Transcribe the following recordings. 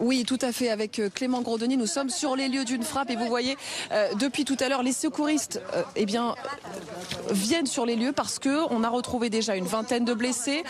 Oui, tout à fait. Avec Clément Gros-Denis, nous sommes sur les lieux d'une frappe et vous voyez, depuis tout à l'heure, les secouristes viennent sur les lieux parce qu'on a retrouvé déjà une vingtaine de blessés.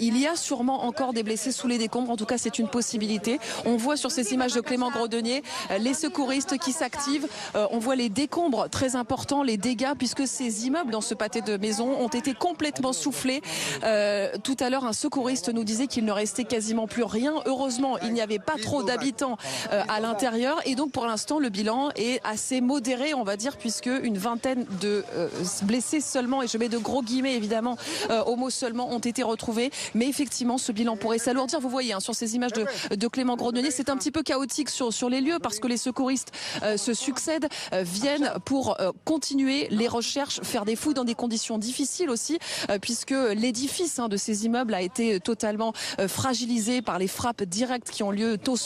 Il y a sûrement encore des blessés sous les décombres. En tout cas, c'est une possibilité. On voit sur ces images de Clément Gros-Denis les secouristes qui s'activent. On voit les décombres très importants, les dégâts, puisque ces immeubles dans ce pâté de maisons ont été complètement soufflés. Tout à l'heure, un secouriste nous disait qu'il ne restait quasiment plus rien. Heureusement, il n'y avait pas trop d'habitants à l'intérieur. Et donc, pour l'instant, le bilan est assez modéré, on va dire, puisque une vingtaine de blessés seulement, et je mets de gros guillemets évidemment au mot seulement, ont été retrouvés. Mais effectivement, ce bilan pourrait s'alourdir. Vous voyez, sur ces images de Clément Gros-Denis, c'est un petit peu chaotique sur les lieux parce que les secouristes se succèdent, viennent pour continuer les recherches, faire des fouilles dans des conditions difficiles aussi, puisque l'édifice de ces immeubles a été totalement fragilisé par les frappes directes qui ont eu lieu tôt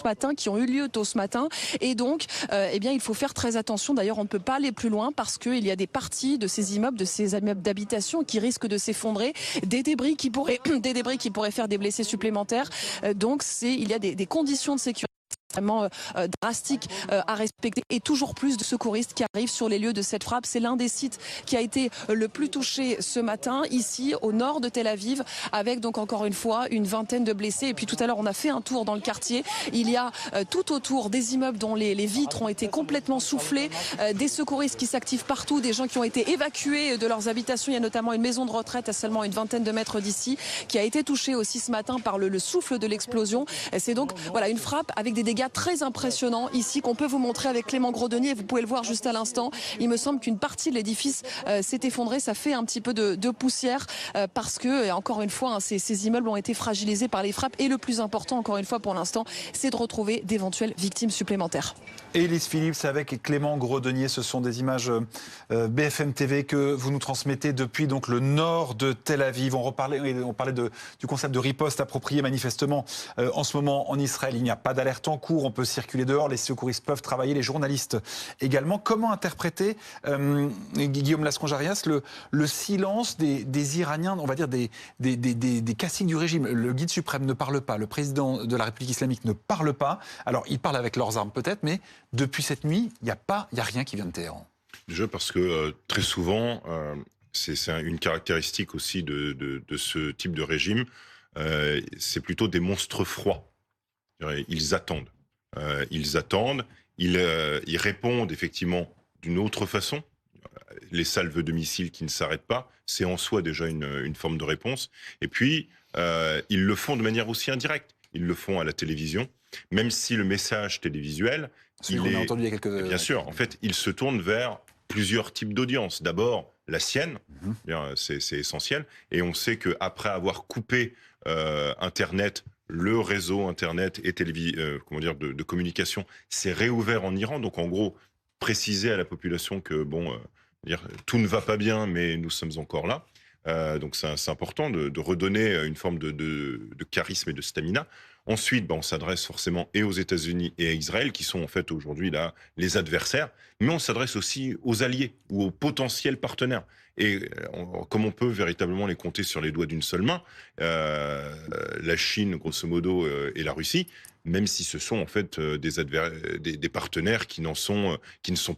ce matin. Et donc, il faut faire très attention. D'ailleurs, on ne peut pas aller plus loin parce qu'il y a des parties de ces immeubles, d'habitation qui risquent de s'effondrer, des débris qui pourraient faire des blessés supplémentaires. Donc, il y a des conditions de sécurité vraiment drastique à respecter et toujours plus de secouristes qui arrivent sur les lieux de cette frappe. C'est l'un des sites qui a été le plus touché ce matin, ici au nord de Tel Aviv, avec donc encore une fois une vingtaine de blessés. Et puis tout à l'heure, on a fait un tour dans le quartier. Il y a tout autour des immeubles dont les vitres ont été complètement soufflées, des secouristes qui s'activent partout, des gens qui ont été évacués de leurs habitations. Il y a notamment une maison de retraite à seulement une vingtaine de mètres d'ici qui a été touchée aussi ce matin par le souffle de l'explosion. C'est donc une frappe avec des dégâts très impressionnant ici qu'on peut vous montrer avec Clément Gros-Denis et vous pouvez le voir juste à l'instant. Il me semble qu'une partie de l'édifice s'est effondrée. Ça fait un petit peu de poussière parce que, encore une fois, ces immeubles ont été fragilisés par les frappes et le plus important, encore une fois pour l'instant, c'est de retrouver d'éventuelles victimes supplémentaires. Élise Phillips avec Clément Gros-Denis, ce sont des images BFM TV que vous nous transmettez depuis donc le nord de Tel Aviv. On parlait du concept de riposte approprié manifestement en ce moment en Israël. Il n'y a pas d'alerte en cours, on peut circuler dehors, les secouristes peuvent travailler, les journalistes également. Comment interpréter, Guillaume Lasconjarias, le silence des Iraniens, on va dire des caciques du régime? Le guide suprême ne parle pas, le président de la République islamique ne parle pas. Alors, ils parlent avec leurs armes peut-être, mais depuis cette nuit, il n'y a rien qui vient de Téhéran. Déjà parce que très souvent, c'est une caractéristique aussi de ce type de régime, c'est plutôt des monstres froids. Ils attendent. Ils répondent effectivement d'une autre façon. Les salves de missiles qui ne s'arrêtent pas, c'est en soi déjà une forme de réponse. Et puis, ils le font de manière aussi indirecte. Ils le font à la télévision, même si le message télévisuel, on a entendu il y a quelques... Bien sûr, en fait, il se tourne vers plusieurs types d'audiences. D'abord, la sienne, c'est essentiel. Et on sait qu'après avoir coupé Internet, le réseau Internet et de communication s'est réouvert en Iran. Donc, en gros, préciser à la population que, tout ne va pas bien, mais nous sommes encore là. Donc, c'est important de redonner une forme de charisme et de stamina. Ensuite, on s'adresse forcément et aux États-Unis et à Israël, qui sont en fait aujourd'hui là les adversaires, mais on s'adresse aussi aux alliés ou aux potentiels partenaires. Et comme on peut véritablement les compter sur les doigts d'une seule main, la Chine, grosso modo, et la Russie, même si ce sont en fait des partenaires qui ne sont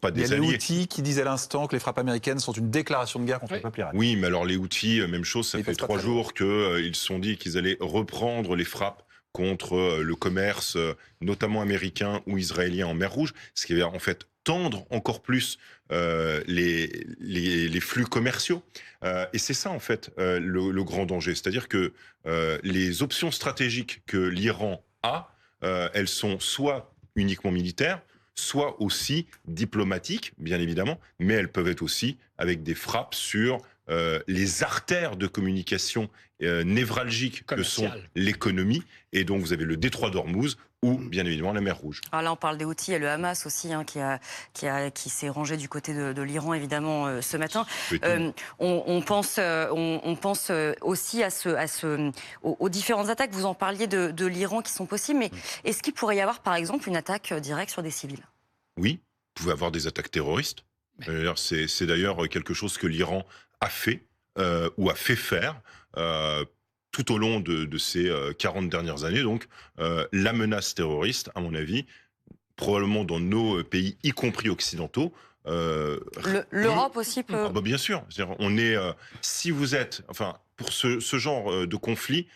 pas des alliés. Il y a les Houthis qui disent à l'instant que les frappes américaines sont une déclaration de guerre contre le peuple iranien. Oui, mais alors les Houthis, même chose, ça fait 3 jours qu'ils se sont dit qu'ils allaient reprendre les frappes contre le commerce, notamment américain ou israélien en mer Rouge, ce qui va en fait tendre encore plus les flux commerciaux. Et c'est ça en fait le grand danger. C'est-à-dire que les options stratégiques que l'Iran a, elles sont soit uniquement militaires, soit aussi diplomatiques, bien évidemment, mais elles peuvent être aussi avec des frappes sur les artères de communication névralgiques que sont l'économie. Et donc, vous avez le détroit d'Ormuz ou, bien évidemment, la mer Rouge. Alors là, on parle des Houthis et le Hamas aussi, qui s'est rangé du côté de l'Iran, évidemment, ce matin. On pense aussi aux différentes attaques. Vous en parliez de l'Iran qui sont possibles, mais est-ce qu'il pourrait y avoir, par exemple, une attaque directe sur des civils? Oui, vous pouvez avoir des attaques terroristes. C'est d'ailleurs quelque chose que l'Iran a fait ou a fait faire tout au long de ces 40 dernières années. Donc, la menace terroriste, à mon avis, probablement dans nos pays, y compris occidentaux. L'Europe aussi peut... Ah bah bien sûr. On est, si vous êtes, enfin, pour ce genre de conflit,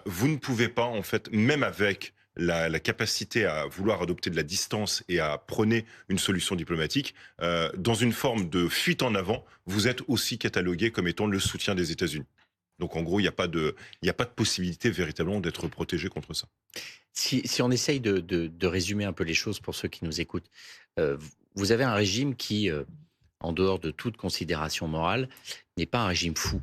vous ne pouvez pas, en fait, même avec la capacité à vouloir adopter de la distance et à prôner une solution diplomatique, dans une forme de fuite en avant, vous êtes aussi catalogué comme étant le soutien des États-Unis. Donc en gros, il n'y a pas de possibilité véritablement d'être protégé contre ça. Si on essaye de résumer un peu les choses pour ceux qui nous écoutent, vous avez un régime qui, en dehors de toute considération morale, n'est pas un régime fou.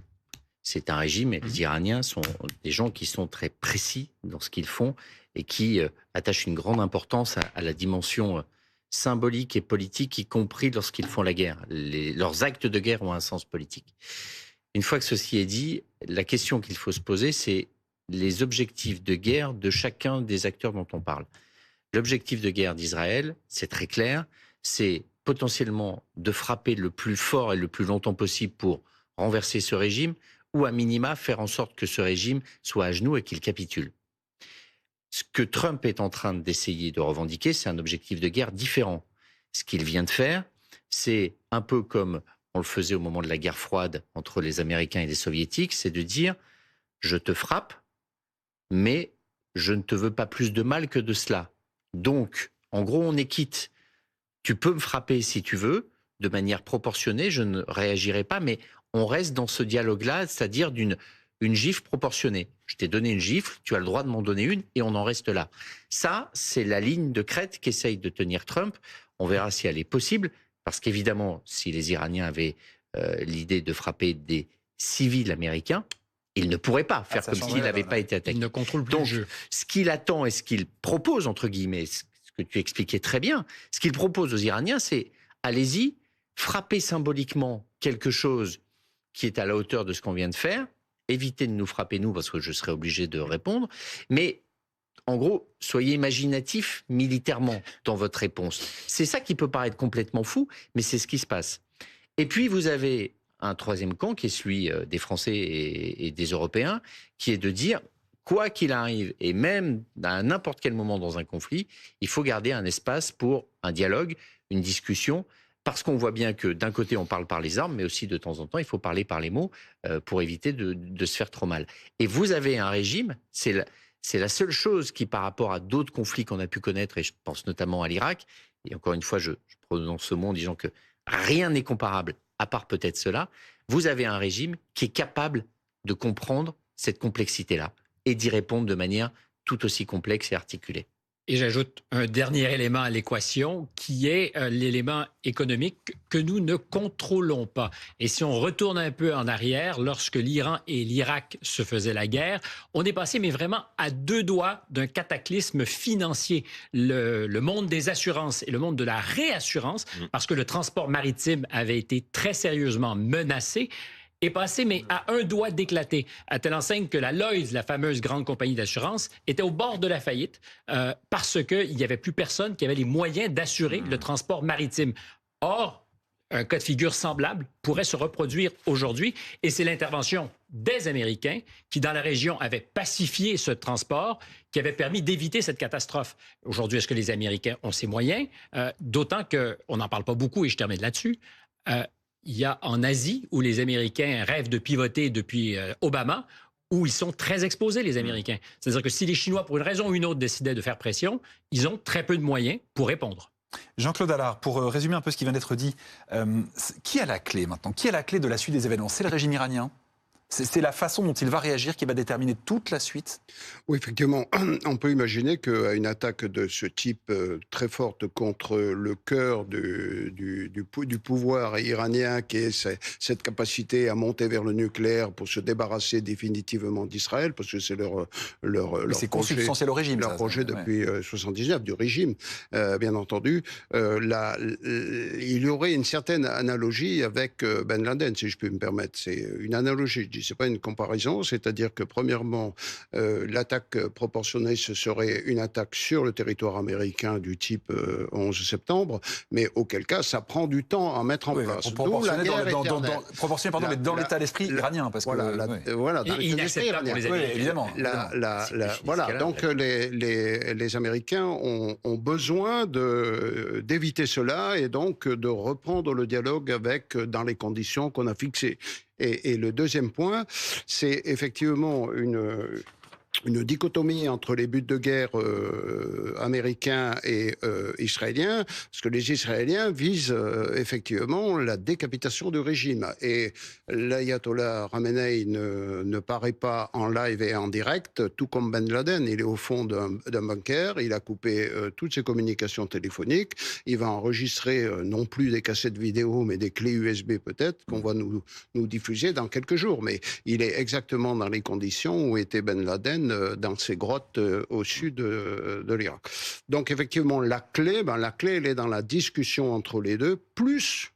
C'est un régime, et les Iraniens sont des gens qui sont très précis dans ce qu'ils font et qui attachent une grande importance à la dimension symbolique et politique, y compris lorsqu'ils font la guerre. Leurs actes de guerre ont un sens politique. Une fois que ceci est dit, la question qu'il faut se poser, c'est les objectifs de guerre de chacun des acteurs dont on parle. L'objectif de guerre d'Israël, c'est très clair, c'est potentiellement de frapper le plus fort et le plus longtemps possible pour renverser ce régime, ou à minima faire en sorte que ce régime soit à genoux et qu'il capitule. Ce que Trump est en train d'essayer de revendiquer, c'est un objectif de guerre différent. Ce qu'il vient de faire, c'est un peu comme on le faisait au moment de la guerre froide entre les Américains et les Soviétiques, c'est de dire « je te frappe, mais je ne te veux pas plus de mal que de cela. Donc, en gros, on est quitte. Tu peux me frapper si tu veux, de manière proportionnée, je ne réagirai pas, mais on reste dans ce dialogue-là, c'est-à-dire une gifle proportionnée. Je t'ai donné une gifle, tu as le droit de m'en donner une, et on en reste là. Ça, c'est la ligne de crête qu'essaye de tenir Trump. On verra si elle est possible, parce qu'évidemment, si les Iraniens avaient l'idée de frapper des civils américains, il ne pourrait pas faire comme s'il n'avait pas été attaqué. Il ne contrôle plus le jeu. Ce qu'il attend et ce qu'il propose, entre guillemets, ce que tu expliquais très bien, ce qu'il propose aux Iraniens, c'est allez-y, frappez symboliquement quelque chose qui est à la hauteur de ce qu'on vient de faire, évitez de nous frapper nous, parce que je serai obligé de répondre, mais en gros, soyez imaginatifs militairement dans votre réponse. C'est ça qui peut paraître complètement fou, mais c'est ce qui se passe. Et puis vous avez un troisième camp qui est celui des Français et des Européens, qui est de dire, quoi qu'il arrive, et même à n'importe quel moment dans un conflit, il faut garder un espace pour un dialogue, une discussion, parce qu'on voit bien que d'un côté on parle par les armes, mais aussi de temps en temps il faut parler par les mots pour éviter de se faire trop mal. Et vous avez un régime, c'est la seule chose qui par rapport à d'autres conflits qu'on a pu connaître, et je pense notamment à l'Irak, et encore une fois je prononce ce mot en disant que rien n'est comparable, à part peut-être cela, vous avez un régime qui est capable de comprendre cette complexité-là et d'y répondre de manière tout aussi complexe et articulée. Et j'ajoute un dernier élément à l'équation qui est l'élément économique que nous ne contrôlons pas. Et si on retourne un peu en arrière, lorsque l'Iran et l'Irak se faisaient la guerre, on est passé mais vraiment à deux doigts d'un cataclysme financier. Le monde des assurances et le monde de la réassurance, parce que le transport maritime avait été très sérieusement menacé, est passé, mais à un doigt d'éclater, à telle enseigne que la Lloyd's, la fameuse grande compagnie d'assurance, était au bord de la faillite parce qu'il n'y avait plus personne qui avait les moyens d'assurer le transport maritime. Or, un cas de figure semblable pourrait se reproduire aujourd'hui, et c'est l'intervention des Américains qui, dans la région, avaient pacifié ce transport, qui avait permis d'éviter cette catastrophe. Aujourd'hui, est-ce que les Américains ont ces moyens? D'autant qu'on n'en parle pas beaucoup, et je termine là-dessus. Il y a en Asie, où les Américains rêvent de pivoter depuis Obama, où ils sont très exposés, les Américains. C'est-à-dire que si les Chinois, pour une raison ou une autre, décidaient de faire pression, ils ont très peu de moyens pour répondre. Jean-Claude Allard, pour résumer un peu ce qui vient d'être dit, qui a la clé maintenant? Qui a la clé de la suite des événements? C'est le régime iranien? C'est la façon dont il va réagir qui va déterminer toute la suite? Oui, effectivement, on peut imaginer qu'une attaque de ce type très forte contre le cœur du pouvoir iranien, qui est cette capacité à monter vers le nucléaire pour se débarrasser définitivement d'Israël, parce que c'est leur c'est consubstantiel au régime, leur projet depuis 1979, du régime, bien entendu. Il y aurait une certaine analogie avec Ben Laden, si je puis me permettre. C'est une analogie. c'est pas une comparaison, c'est-à-dire que premièrement, l'attaque proportionnée, ce serait une attaque sur le territoire américain du type 11 septembre, mais auquel cas, ça prend du temps à mettre en place. Proportionné mais dans l'état d'esprit iranien, parce que voilà, dans et inacceptable pour les Américains. Oui, évidemment. Voilà, donc les Américains ont besoin d'éviter cela et donc de reprendre le dialogue dans les conditions qu'on a fixées. Et le deuxième point, c'est effectivement une dichotomie entre les buts de guerre américains et israéliens, parce que les Israéliens visent effectivement la décapitation du régime. Et l'ayatollah Khamenei ne paraît pas en live et en direct, tout comme Ben Laden. Il est au fond d'un bunker, il a coupé toutes ses communications téléphoniques, il va enregistrer non plus des cassettes vidéo, mais des clés USB peut-être, qu'on va nous diffuser dans quelques jours. Mais il est exactement dans les conditions où était Ben Laden dans ces grottes au sud de l'Irak. Donc effectivement, la clé, elle est dans la discussion entre les deux, plus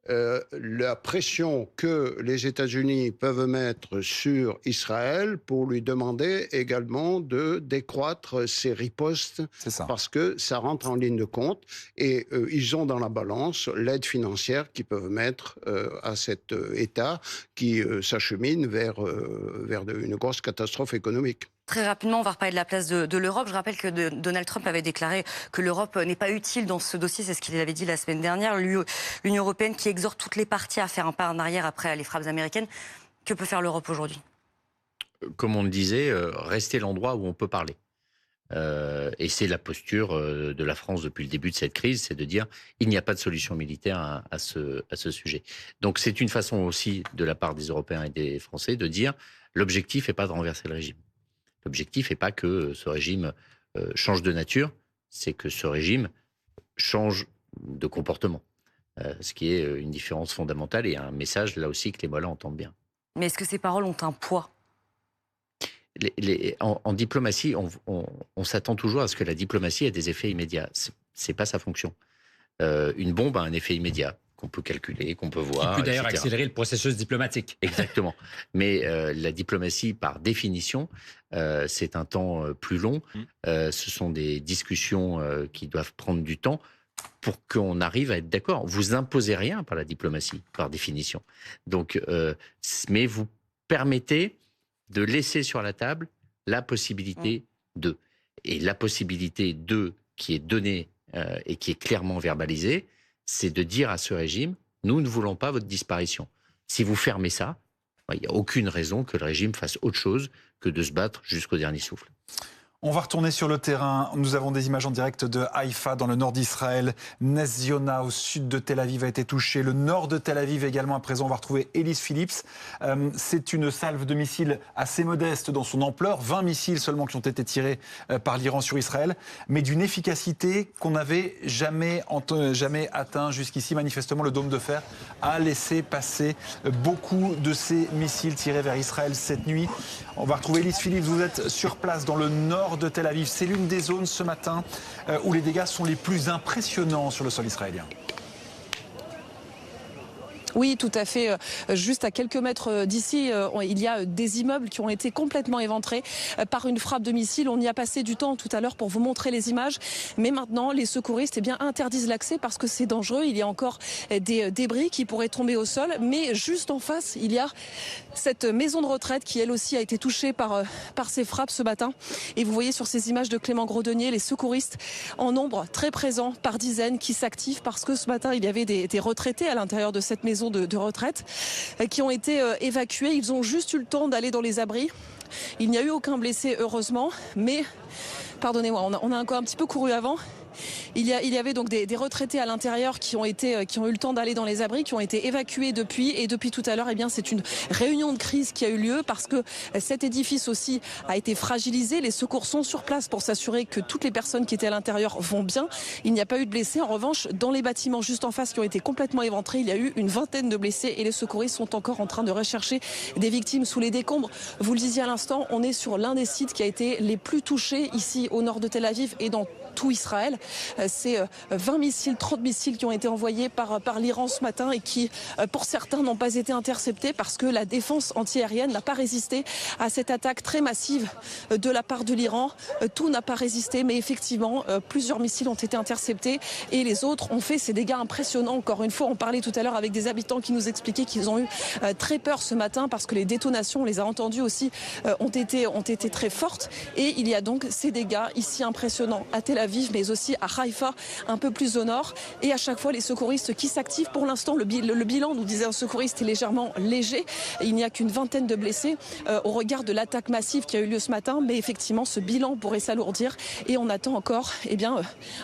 la pression que les États-Unis peuvent mettre sur Israël pour lui demander également de décroître ses ripostes, parce que ça rentre en ligne de compte, et ils ont dans la balance l'aide financière qu'ils peuvent mettre à cet État qui s'achemine vers une grosse catastrophe économique. Très rapidement, on va reparler de la place de l'Europe. Je rappelle que Donald Trump avait déclaré que l'Europe n'est pas utile dans ce dossier. C'est ce qu'il avait dit la semaine dernière. L'Union européenne qui exhorte toutes les parties à faire un pas en arrière après les frappes américaines. Que peut faire l'Europe aujourd'hui? Comme on le disait, rester l'endroit où on peut parler. Et c'est la posture de la France depuis le début de cette crise, c'est de dire il n'y a pas de solution militaire à ce sujet. Donc c'est une façon aussi de la part des Européens et des Français de dire l'objectif n'est pas de renverser le régime. L'objectif n'est pas que ce régime change de nature, c'est que ce régime change de comportement. Ce qui est une différence fondamentale et un message, là aussi, que les Mollahs entendent bien. Mais est-ce que ces paroles ont un poids? En diplomatie, on s'attend toujours à ce que la diplomatie ait des effets immédiats. C'est pas sa fonction. Une bombe a un effet immédiat qu'on peut calculer, qu'on peut voir, qui peut d'ailleurs etc. accélérer le processus diplomatique. Exactement. Mais la diplomatie, par définition, c'est un temps plus long. Ce sont des discussions qui doivent prendre du temps pour qu'on arrive à être d'accord. Vous imposez rien par la diplomatie, par définition. Donc, mais vous permettez de laisser sur la table la possibilité de. Et la possibilité de qui est donnée et qui est clairement verbalisée, c'est de dire à ce régime, nous ne voulons pas votre disparition. Si vous fermez ça, il n'y a aucune raison que le régime fasse autre chose que de se battre jusqu'au dernier souffle. On va retourner sur le terrain. Nous avons des images en direct de Haïfa, dans le nord d'Israël. Ness Ziona, au sud de Tel Aviv, a été touché. Le nord de Tel Aviv également. À présent, on va retrouver Ellis Phillips. C'est une salve de missiles assez modeste dans son ampleur. 20 missiles seulement qui ont été tirés par l'Iran sur Israël, mais d'une efficacité qu'on n'avait jamais atteint jusqu'ici. Manifestement, le dôme de fer a laissé passer beaucoup de ces missiles tirés vers Israël cette nuit. On va retrouver Ellis Phillips. Vous êtes sur place dans le nord de Tel Aviv. C'est l'une des zones ce matin où les dégâts sont les plus impressionnants sur le sol israélien. Oui, tout à fait. Juste à quelques mètres d'ici, il y a des immeubles qui ont été complètement éventrés par une frappe de missile. On y a passé du temps tout à l'heure pour vous montrer les images. Mais maintenant, les secouristes interdisent l'accès parce que c'est dangereux. Il y a encore des débris qui pourraient tomber au sol. Mais juste en face, il y a cette maison de retraite qui, elle aussi, a été touchée par ces frappes ce matin. Et vous voyez sur ces images de Clément Grodenier, les secouristes en nombre très présents, par dizaines, qui s'activent parce que ce matin, il y avait des retraités à l'intérieur de cette maison de retraite qui ont été évacués. Ils ont juste eu le temps d'aller dans les abris. Il n'y a eu aucun blessé, heureusement, mais pardonnez-moi, on a encore un petit peu couru avant. Il y avait donc des retraités à l'intérieur qui ont eu le temps d'aller dans les abris, qui ont été évacués depuis. Et depuis tout à l'heure, c'est une réunion de crise qui a eu lieu parce que cet édifice aussi a été fragilisé. Les secours sont sur place pour s'assurer que toutes les personnes qui étaient à l'intérieur vont bien. Il n'y a pas eu de blessés. En revanche, dans les bâtiments juste en face qui ont été complètement éventrés, il y a eu une vingtaine de blessés et les secouristes sont encore en train de rechercher des victimes sous les décombres. Vous le disiez à l'instant, on est sur l'un des sites qui a été les plus touchés ici aussi au nord de Tel Aviv et dans tout Israël. C'est 20 missiles, 30 missiles qui ont été envoyés par l'Iran ce matin et qui, pour certains, n'ont pas été interceptés parce que la défense antiaérienne n'a pas résisté à cette attaque très massive de la part de l'Iran. Tout n'a pas résisté, mais effectivement, plusieurs missiles ont été interceptés et les autres ont fait ces dégâts impressionnants. Encore une fois, on parlait tout à l'heure avec des habitants qui nous expliquaient qu'ils ont eu très peur ce matin parce que les détonations, on les a entendues aussi, ont été très fortes. Et il y a donc ces dégâts ici impressionnants à Tel Aviv, mais aussi à Haïfa, un peu plus au nord. Et à chaque fois, les secouristes qui s'activent. Pour l'instant, le bilan, nous disait un secouriste, est légèrement léger. Il n'y a qu'une vingtaine de blessés au regard de l'attaque massive qui a eu lieu ce matin. Mais effectivement, ce bilan pourrait s'alourdir. Et on attend encore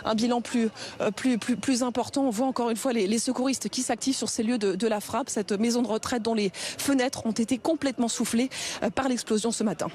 un bilan plus important. On voit encore une fois les secouristes qui s'activent sur ces lieux de la frappe. Cette maison de retraite dont les fenêtres ont été complètement soufflées par l'explosion ce matin.